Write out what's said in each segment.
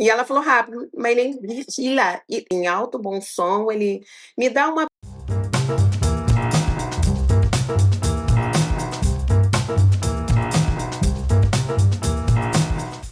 E ela falou rápido, mas ele em alto bom som, ele me dá uma.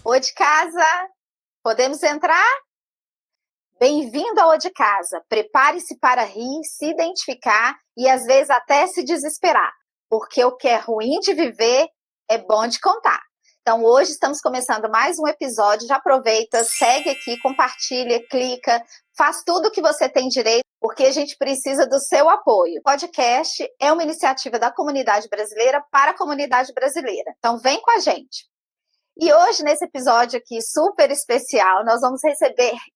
Ô de casa, podemos entrar? Bem-vindo ao Ô de Casa. Prepare-se para rir, se identificar e às vezes até se desesperar, porque o que é ruim de viver é bom de contar. Então hoje estamos começando mais um episódio, já aproveita, segue aqui, compartilha, clica, faz tudo o que você tem direito, porque a gente precisa do seu apoio. O podcast é uma iniciativa da comunidade brasileira para a comunidade brasileira. Então vem com a gente. E hoje, nesse episódio aqui super especial, nós vamos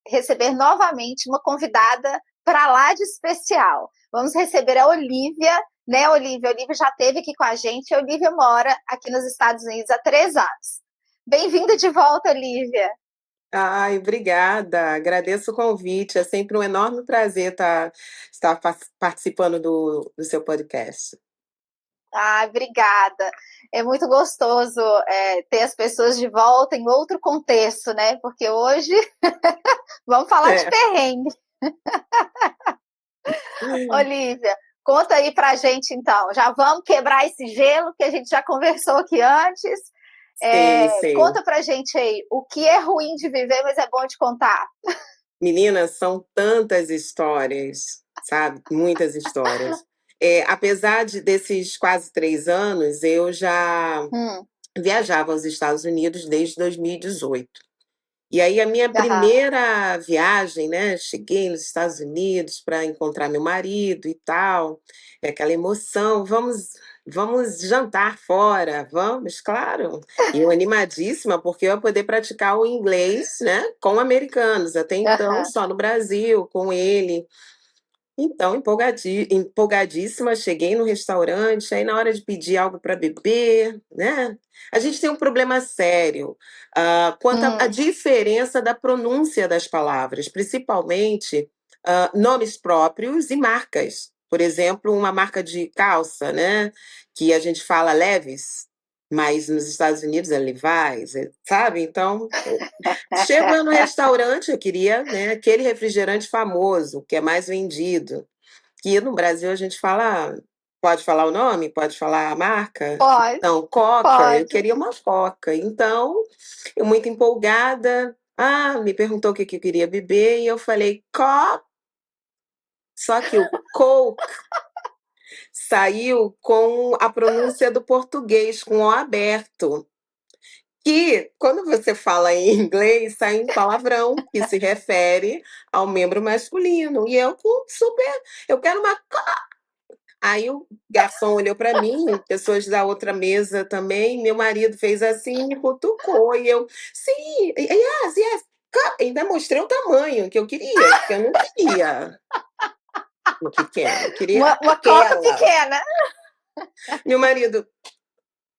receber novamente uma convidada para lá de especial. Vamos receber a Olivia, né, Olivia? A Olivia já esteve aqui com a gente. A Olivia mora aqui nos Estados Unidos há 3 anos. Bem-vinda de volta, Olivia. Ai, obrigada. Agradeço o convite. É sempre um enorme prazer estar participando do seu podcast. Ah, obrigada. É muito gostoso ter as pessoas de volta em outro contexto, né? Porque hoje vamos falar de perrengue. Olivia, conta aí pra gente então. Já vamos quebrar esse gelo que a gente já conversou aqui antes. Sim. Conta pra gente aí o que é ruim de viver, mas é bom de contar. Meninas, são tantas histórias, sabe? Muitas histórias. Apesar desses quase 3 anos, eu já viajava aos Estados Unidos desde 2018. E aí a minha primeira viagem, né? Cheguei nos Estados Unidos para encontrar meu marido e tal. Aquela emoção, vamos jantar fora, vamos, claro. E eu animadíssima porque eu ia poder praticar o inglês, né? Com americanos, até então só no Brasil, com ele. Então, empolgadíssima, cheguei no restaurante, aí na hora de pedir algo para beber, né? A gente tem um problema sério quanto à diferença da pronúncia das palavras, principalmente nomes próprios e marcas. Por exemplo, uma marca de calça, né? Que a gente fala Levi's, mas nos Estados Unidos é Levi's, sabe? Então, chego no restaurante, eu queria, né, aquele refrigerante famoso, que é mais vendido. Que no Brasil a gente fala, pode falar o nome? Pode falar a marca? Pode. Então, Coca, Pode. eu queria uma Coca. Então, eu muito empolgada, me perguntou o que eu queria beber e eu falei, Coca. Só que o Coke saiu com a pronúncia do português, com o aberto. Que, quando você fala em inglês, sai um palavrão que se refere ao membro masculino. E eu eu quero uma Coca. Aí o garçom olhou para mim, pessoas da outra mesa também, meu marido fez assim, me cutucou, e eu, sim, yes, ainda mostrei o tamanho que eu queria, que eu não queria uma pequena, eu queria uma Coca pequena. Meu marido,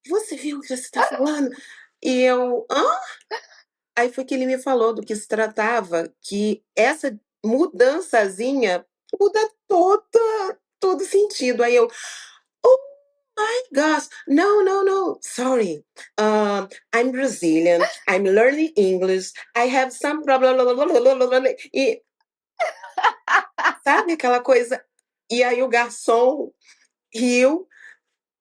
você viu o que você está falando? E eu, hã? Aí foi que ele me falou do que se tratava, que essa mudançazinha muda todo sentido. Aí eu, oh my gosh, no, sorry. I'm Brazilian, I'm learning English, I have some problem. E sabe aquela coisa? E aí o garçom riu,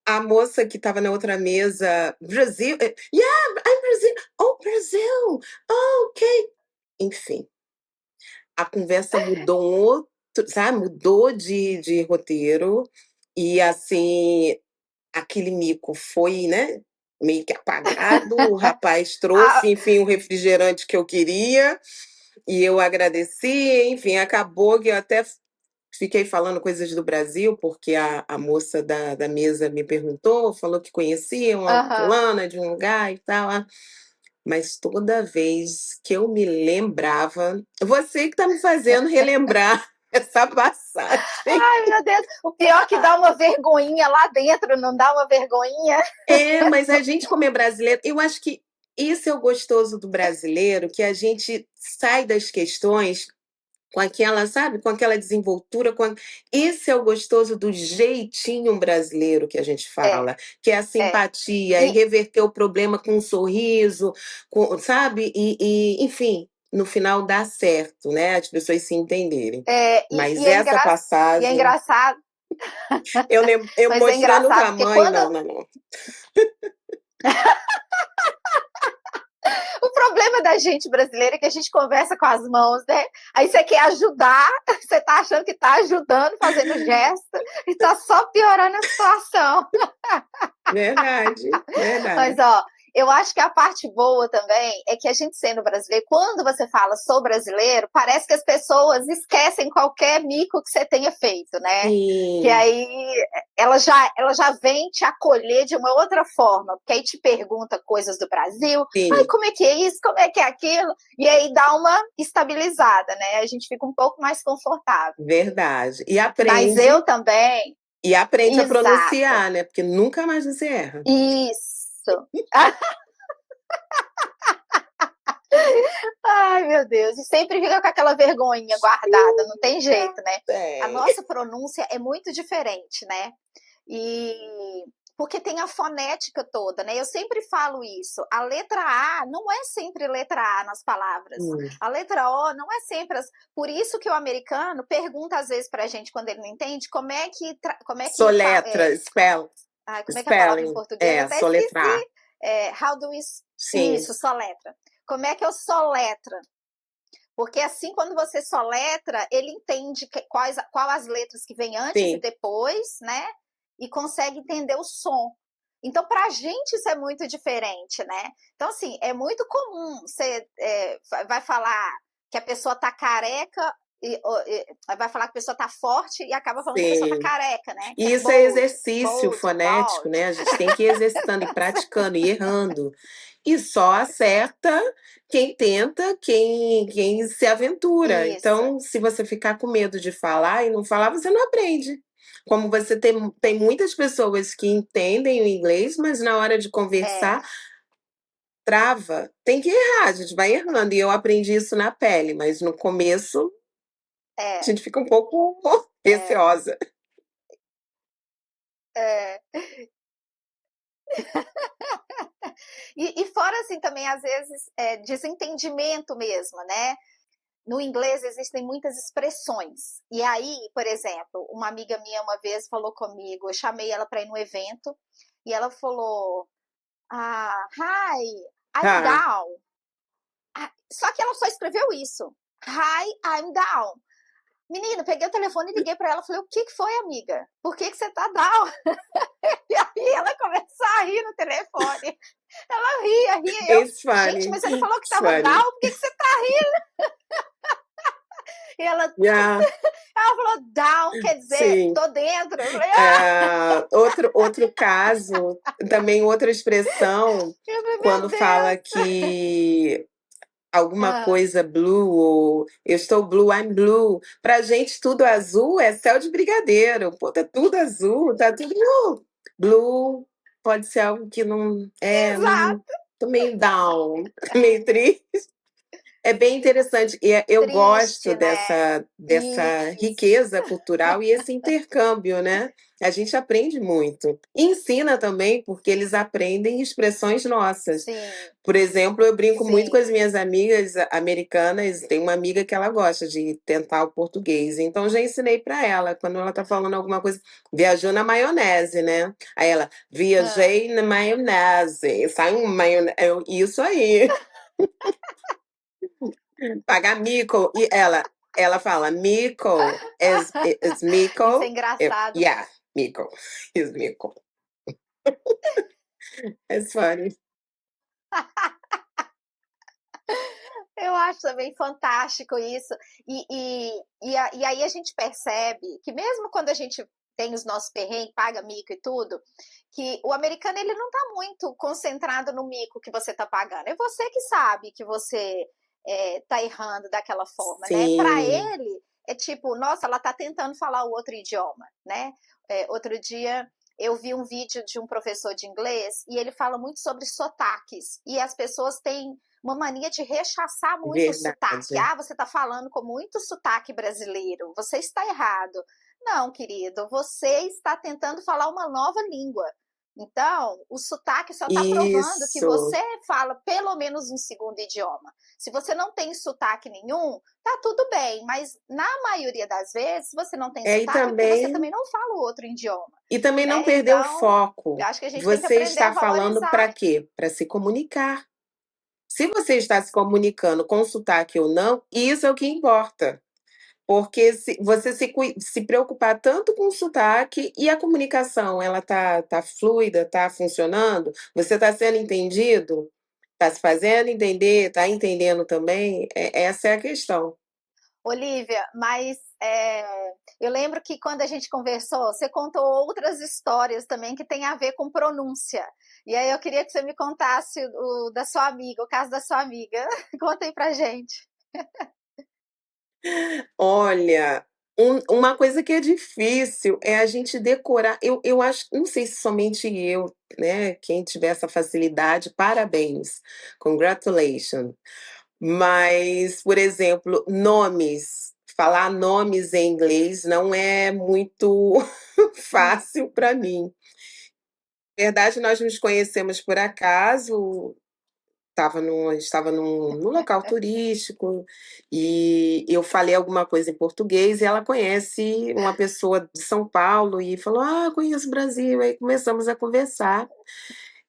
a moça que estava na outra mesa, Brasil, yeah, I'm Brazil, oh, Brasil, oh, ok. Enfim, a conversa mudou sabe, mudou de roteiro, e assim, aquele mico foi, né, meio que apagado, o rapaz trouxe, enfim, o refrigerante que eu queria, e eu agradeci, enfim, acabou que eu até fiquei falando coisas do Brasil, porque a moça da mesa me perguntou, falou que conhecia uma fulana de um lugar e tal, mas toda vez que eu me lembrava, você que está me fazendo relembrar essa passagem. Ai, meu Deus, o pior é que dá uma vergonhinha lá dentro, não dá uma vergonhinha? Mas a gente, como é brasileiro, eu acho que isso é o gostoso do brasileiro, que a gente sai das questões com aquela, sabe, com aquela desenvoltura. Esse é o gostoso do jeitinho brasileiro que a gente fala, que é a simpatia, e reverter o problema com um sorriso, sabe? Enfim, no final dá certo, né? As pessoas se entenderem. Mas e essa e é passagem, engraçado, eu mas é mostrando o engraçado porque tamanho, quando não. o problema da gente brasileira é que a gente conversa com as mãos, né? Aí você quer ajudar, você tá achando que tá ajudando, fazendo gesto, e tá só piorando a situação. Verdade, Mas, verdade. ó, eu acho que a parte boa também é que a gente sendo brasileiro, quando você fala sou brasileiro, parece que as pessoas esquecem qualquer mico que você tenha feito, né? Que Sim, aí ela já vem te acolher de uma outra forma, porque aí te pergunta coisas do Brasil, ai, sim, como é que é isso, como é que é aquilo, e aí dá uma estabilizada, né? A gente fica um pouco mais confortável. verdade. Mas eu também, E aprende a exato, pronunciar, né? Porque nunca mais você erra. isso. Ai, meu Deus. E sempre fica com aquela vergonhinha guardada, não tem jeito, né? A Tem. nossa pronúncia é muito diferente, né? E porque tem a fonética toda, né? Eu sempre falo isso. A letra A não é sempre letra A nas palavras. Hum. A letra O não é sempre. Por isso que o americano pergunta às vezes pra gente quando ele não entende como é que Soletra, como é que é a palavra em spelling, português? Eu até soletrar. esqueci. How do we... Sim, Isso, soletra. Como é que eu soletra? Porque assim, quando você soletra, ele entende qual as letras que vêm antes e sim, depois, né? E consegue entender o som. Então, para a gente, isso é muito diferente, né? Então, assim, é muito comum você vai falar que a pessoa tá careca, vai falar que a pessoa tá forte e acaba falando que a pessoa tá sim. careca, né? Que E é isso é bold, exercício bold, fonético, bald. né? A gente tem que ir exercitando e praticando e errando. E só acerta quem tenta, quem se aventura. Isso, Então, se você ficar com medo de falar e não falar, você não aprende. Como você tem muitas pessoas que entendem o inglês, mas na hora de conversar, é, trava. Tem que errar, a gente vai errando. E eu aprendi isso na pele, mas no começo a é, gente fica um pouco é, receosa. é. E fora, assim, também, às vezes, desentendimento mesmo, né? No inglês existem muitas expressões. E aí, por exemplo, uma amiga minha uma vez falou comigo, eu chamei ela para ir no evento, e ela falou, hi, I'm Ah, down. Só que ela só escreveu isso. Hi, I'm down. Menina, peguei o telefone e liguei para ela, falei, o que foi, amiga? Por que você tá down? E aí ela começou a rir no telefone. Ela ria. Eu, it's gente, funny. mas ele falou que It's tava funny. down, por que você tá rindo? E Yeah, ela falou, down quer dizer, sim. tô dentro. Eu falei, Outro caso, também outra expressão, eu falei, quando meu fala Deus. que alguma Ah, coisa blue, ou eu estou blue, I'm blue. Pra gente, tudo azul é céu de brigadeiro. Pô, tá tudo azul, tá tudo blue. Pode ser algo que não é, exato. tô meio down, meio triste. É bem interessante. E eu gosto Triste, né? dessa Isso. riqueza cultural e esse intercâmbio, né? A gente aprende muito. E ensina também, porque eles aprendem expressões nossas. Sim, Por exemplo, eu brinco muito com sim. as minhas amigas americanas. Tem uma amiga que ela gosta de tentar o português. Então, já ensinei para ela, quando ela tá falando alguma coisa, viajou na maionese, né? Aí ela, Ah. viajei na maionese. Sai um maionese. Isso aí. Pagar mico. E ela fala, mico is Isso é mico. engraçado. Yeah, mico is mico. It's funny. Eu acho também fantástico isso. E aí a gente percebe que mesmo quando a gente tem os nossos perrengues, paga mico e tudo, que o americano ele não está muito concentrado no mico que você está pagando. É você que sabe que você está errando daquela forma, né? Para Sim, ele é tipo, nossa, ela está tentando falar o outro idioma, né? Outro dia eu vi um vídeo de um professor de inglês e ele fala muito sobre sotaques e as pessoas têm uma mania de rechaçar muito o sotaque. verdade. Você está falando com muito sotaque brasileiro, você está errado. Não, querido, você está tentando falar uma nova língua. Então, o sotaque só está provando que Isso. você fala pelo menos um segundo idioma. Se você não tem sotaque nenhum, tá tudo bem, mas na maioria das vezes, se você não tem É, e sotaque, é porque você também, também não fala o outro idioma, e também não né? perder o Então, eu foco. acho que a gente tem que Você aprender a está falando valorizar. para quê? Para se comunicar. Se você está se comunicando com sotaque ou não, isso é o que importa. Porque se você se preocupar tanto com o sotaque e a comunicação, ela tá fluida, tá funcionando, você está sendo entendido, está se fazendo entender, está entendendo também, essa é a questão. Olivia, mas eu lembro que quando a gente conversou, você contou outras histórias também que tem a ver com pronúncia. E aí eu queria que você me contasse da sua amiga, o caso da sua amiga. Conta aí pra gente. Olha, uma coisa que é difícil é a gente decorar. Eu acho, não sei se somente eu, né? Quem tiver essa facilidade, parabéns, congratulations. Mas, por exemplo, nomes. Falar nomes em inglês não é muito fácil para mim. Na verdade, nós nos conhecemos por acaso, estava num local turístico e eu falei alguma coisa em português e ela conhece uma pessoa de São Paulo e falou: Ah, conheço o Brasil. Aí começamos a conversar.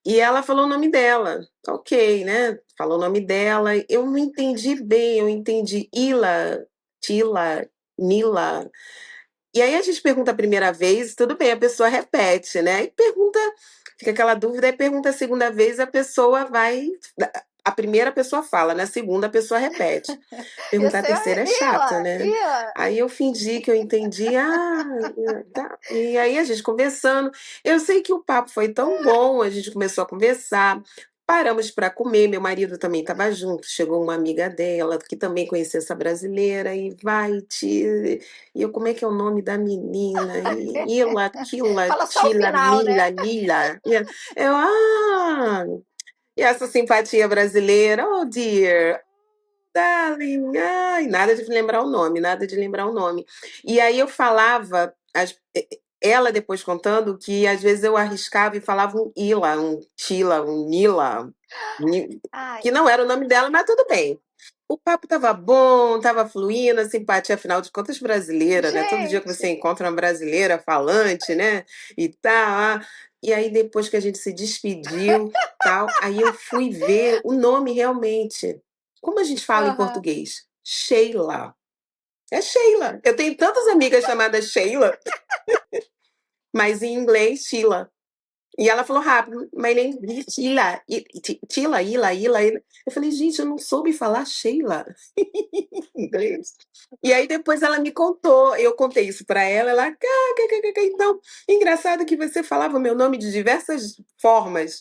E ela falou o nome dela. Ok, né? Falou o nome dela. Eu não entendi bem, eu entendi Ila, Tila, Nila. E aí a gente pergunta a primeira vez, tudo bem, a pessoa repete, né? E pergunta, fica aquela dúvida, aí pergunta a segunda vez, a pessoa vai. A primeira pessoa fala, na segunda a pessoa repete. E Perguntar a você, terceira é chata, Ila, né? Ila. Aí eu fingi que eu entendi, tá. E aí a gente conversando. Eu sei que o papo foi tão bom, a gente começou a conversar. Paramos para comer, meu marido também estava junto. Chegou uma amiga dela, que também conhecia essa brasileira, e vai, te. E eu, como é que é o nome da menina? E Ila, Kila, Fala só o Tila, final, né? Mila, Lila. E e essa simpatia brasileira, oh dear, darling, ai, nada de lembrar o nome, nada de lembrar o nome. E aí eu falava, ela depois contando que às vezes eu arriscava e falava um Ila, um Tila, um Nila, Ai, que não era o nome dela, mas tudo bem. O papo tava bom, tava fluindo, a simpatia, afinal de contas, brasileira, né? Todo dia que você gente. encontra uma brasileira falante, né? E tal. E aí, depois que a gente se despediu, tal, aí eu fui ver o nome realmente. Como a gente fala em Aham. português? Sheila. É Sheila. Eu tenho tantas amigas chamadas Sheila, mas em inglês, Sheila. E ela falou rápido, my name is Sheila. Tila, Ila. Eu falei, gente, eu não soube falar Sheila em inglês. E aí depois ela me contou, eu contei isso pra ela, ela, então, engraçado que você falava meu nome de diversas formas.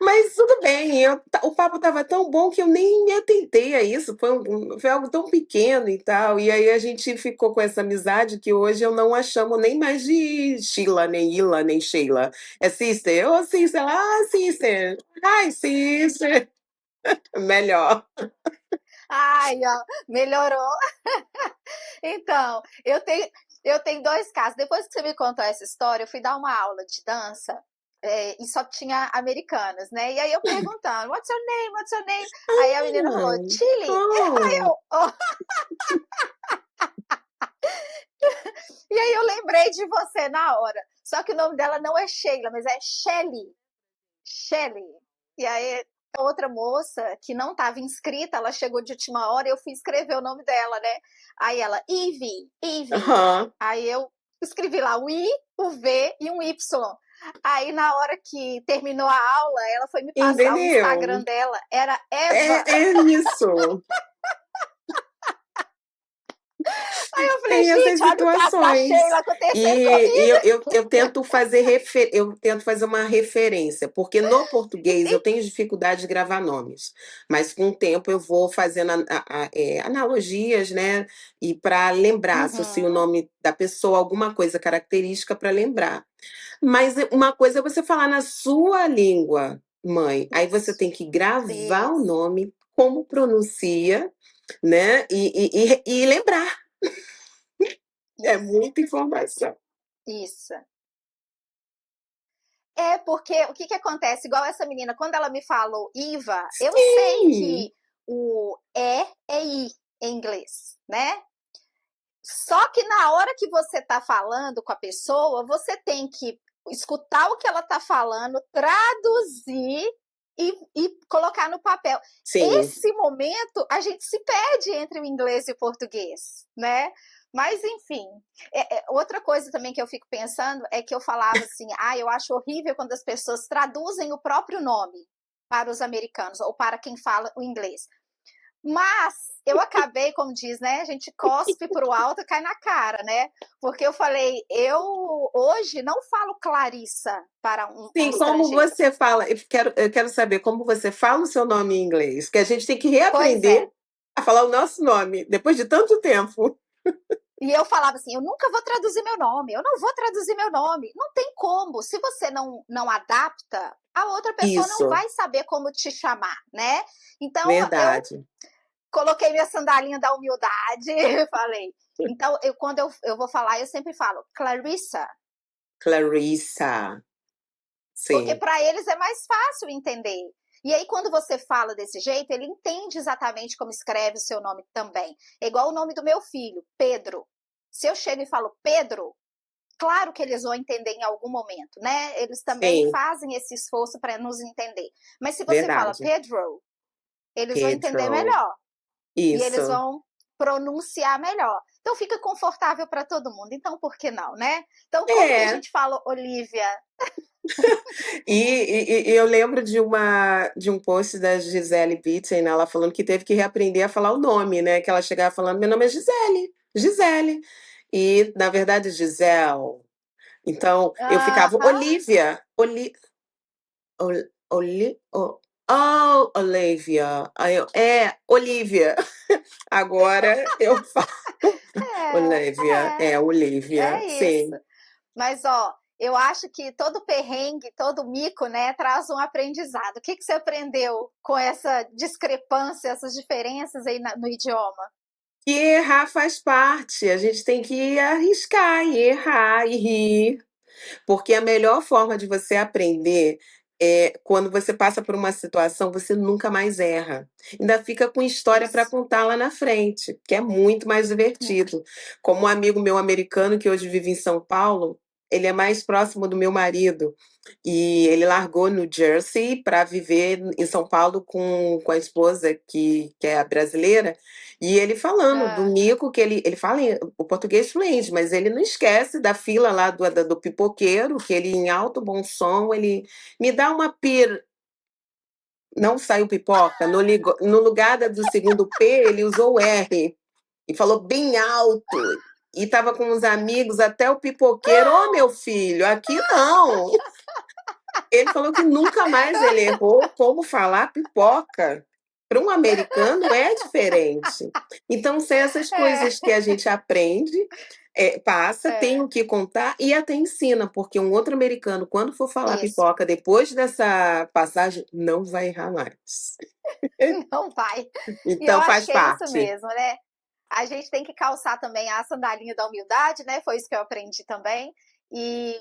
Mas tudo bem, o papo estava tão bom que eu nem me atentei a isso, foi algo tão pequeno e tal. E aí a gente ficou com essa amizade que hoje eu não a chamo nem mais de Sheila, nem Ila, nem Sheila. É sister, ô sister, sister, hi sister. Melhor. Ai, ó, melhorou. Então, eu tenho dois casos. Depois que você me contou essa história, eu fui dar uma aula de dança. E só tinha americanas, né? E aí eu perguntando, what's your name? What's your name? Aí a menina falou, Ah, Chile. Aí oh, eu, oh. E aí eu lembrei de você na hora. Só que o nome dela não é Sheila, mas é Shelly. Shelly. E aí a outra moça que não estava inscrita, ela chegou de última hora e eu fui escrever o nome dela, né? Aí ela, Ivy, Ivy. aham. Aí eu escrevi lá o I, o V e um Y. Aí na hora que terminou a aula, ela foi me passar o Instagram Entendeu? dela, era Eva. É isso. Aí eu falei, Tem essas gente, olha o caso da situações. Sheila acontecendo E comigo. eu tento fazer uma referência, porque no português eu tenho dificuldade de gravar nomes, mas com o tempo eu vou fazendo analogias, né? E para lembrar, associo o Uhum. nome da pessoa, alguma coisa característica para lembrar. Mas uma coisa é você falar na sua língua, mãe, aí você Isso, tem que gravar o isso, nome, como pronuncia, né? E lembrar. É isso, muita informação. isso. Porque o que acontece? Igual essa menina, quando ela me falou Iva, eu sei Sim, que o é I em inglês, né? Só que na hora que você tá falando com a pessoa, você tem que escutar o que ela tá falando, traduzir e colocar no papel. sim. Esse momento a gente se perde entre o inglês e o português, né? Mas enfim, outra coisa também que eu fico pensando é que eu falava assim, eu acho horrível quando as pessoas traduzem o próprio nome para os americanos ou para quem fala o inglês. Mas eu acabei, como diz, né? A gente cospe pro alto e cai na cara, né? Porque eu falei, eu hoje não falo Clarissa para um Sim, como estrangeiro. você fala, eu quero saber como você fala o seu nome em inglês, porque a gente tem que Pois reaprender é. a falar o nosso nome, depois de tanto tempo. E eu falava assim, eu nunca vou traduzir meu nome, eu não vou traduzir meu nome. Não tem como. Se você não adapta, a outra pessoa não Isso, vai saber como te chamar, né? Então, eu verdade. coloquei minha sandalinha da humildade e falei. Então, quando eu vou falar, eu sempre falo Clarissa, Clarissa, porque sim, para eles é mais fácil entender. E aí, quando você fala desse jeito, ele entende exatamente como escreve o seu nome também. É igual o nome do meu filho, Pedro. Se eu chego e falo Pedro, claro que eles vão entender em algum momento, né? Eles também sim, fazem esse esforço para nos entender. Mas se você fala verdade. Pedro, eles vão entender Pedro, melhor. E eles isso. vão pronunciar melhor. Então fica confortável para todo mundo. Então por que não, né? Então como que a É, gente fala Olivia? e eu lembro de um post da Gisele Bündchen, né, ela falando que teve que reaprender a falar o nome, né? Que ela chegava falando, meu nome é Gisele, Gisele. E, na verdade, Gisele. Então, eu ficava, Aham. Olivia, Olivia. Aí eu, Olivia. Agora eu falo Olivia, Olivia, É isso. sim. Mas ó, eu acho que todo perrengue, todo mico, né, traz um aprendizado. O que você aprendeu com essa discrepância, essas diferenças aí no idioma? E errar faz parte, a gente tem que arriscar e errar e rir. Porque a melhor forma de você aprender é quando você passa por uma situação, você nunca mais erra. Ainda fica com história para Isso. contar lá na frente, que é muito mais divertido. Como um amigo meu americano que hoje vive em São Paulo, ele é mais próximo do meu marido. E ele largou New Jersey para viver em São Paulo com a esposa, que é a brasileira. E ele falando do Ah, mico, que ele fala o português fluente, mas ele não esquece da fila lá do pipoqueiro, que ele, em alto bom som, ele me dá uma pir. Não saiu pipoca. No lugar do segundo P, ele usou o R e falou bem alto. E estava com os amigos, até o pipoqueiro. Ô, meu filho, aqui não. Ele falou que nunca mais ele errou como falar pipoca. Para um americano é diferente. Então, são essas é, coisas que a gente aprende, passa, tem é, o que contar e até ensina, porque um outro americano, quando for falar isso. pipoca depois dessa passagem, não vai errar mais. Não vai. E eu Então, acho faz que é isso parte. mesmo, né? A gente tem que calçar também a sandalinha da humildade, né? Foi isso que eu aprendi também. E,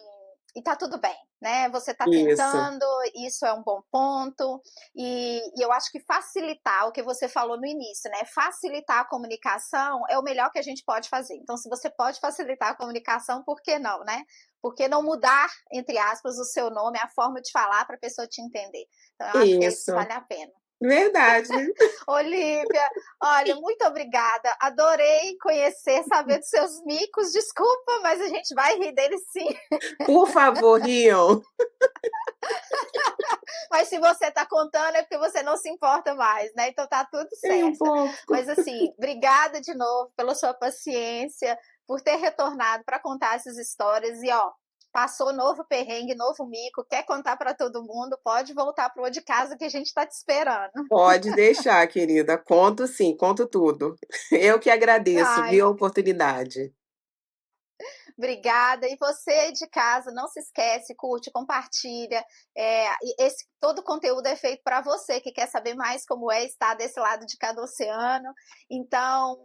e tá tudo bem, né? Você tá Isso, tentando, isso é um bom ponto. E eu acho que facilitar o que você falou no início, né? Facilitar a comunicação é o melhor que a gente pode fazer. Então, se você pode facilitar a comunicação, por que não, né? Por que não mudar, entre aspas, o seu nome, a forma de falar para a pessoa te entender? Então, eu acho que isso isso. vale a pena. Verdade. Olivia, olha, muito obrigada. Adorei conhecer, saber dos seus micos. Desculpa, mas a gente vai rir deles sim. Por favor, Rion. Mas se você tá contando é porque você não se importa mais, né? Então tá tudo É um certo. pouco. Mas assim, obrigada de novo pela sua paciência, por ter retornado para contar essas histórias e ó, passou novo perrengue, novo mico, quer contar para todo mundo, pode voltar pro de casa que a gente tá te esperando. Pode deixar, querida. Conto sim, conto tudo. Eu que agradeço, Ai, viu, a oportunidade. Obrigada. E você de casa, não se esquece, curte, compartilha. Todo o conteúdo é feito para você que quer saber mais como é estar desse lado de cada oceano. Então,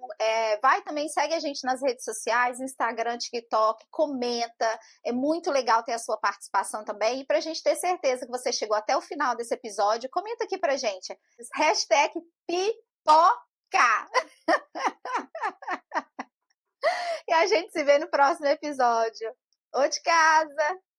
vai também, segue a gente nas redes sociais, Instagram, TikTok, comenta. É muito legal ter a sua participação também. E para a gente ter certeza que você chegou até o final desse episódio, comenta aqui pra gente. Hashtag pipoca. E a gente se vê no próximo episódio. Ô de casa!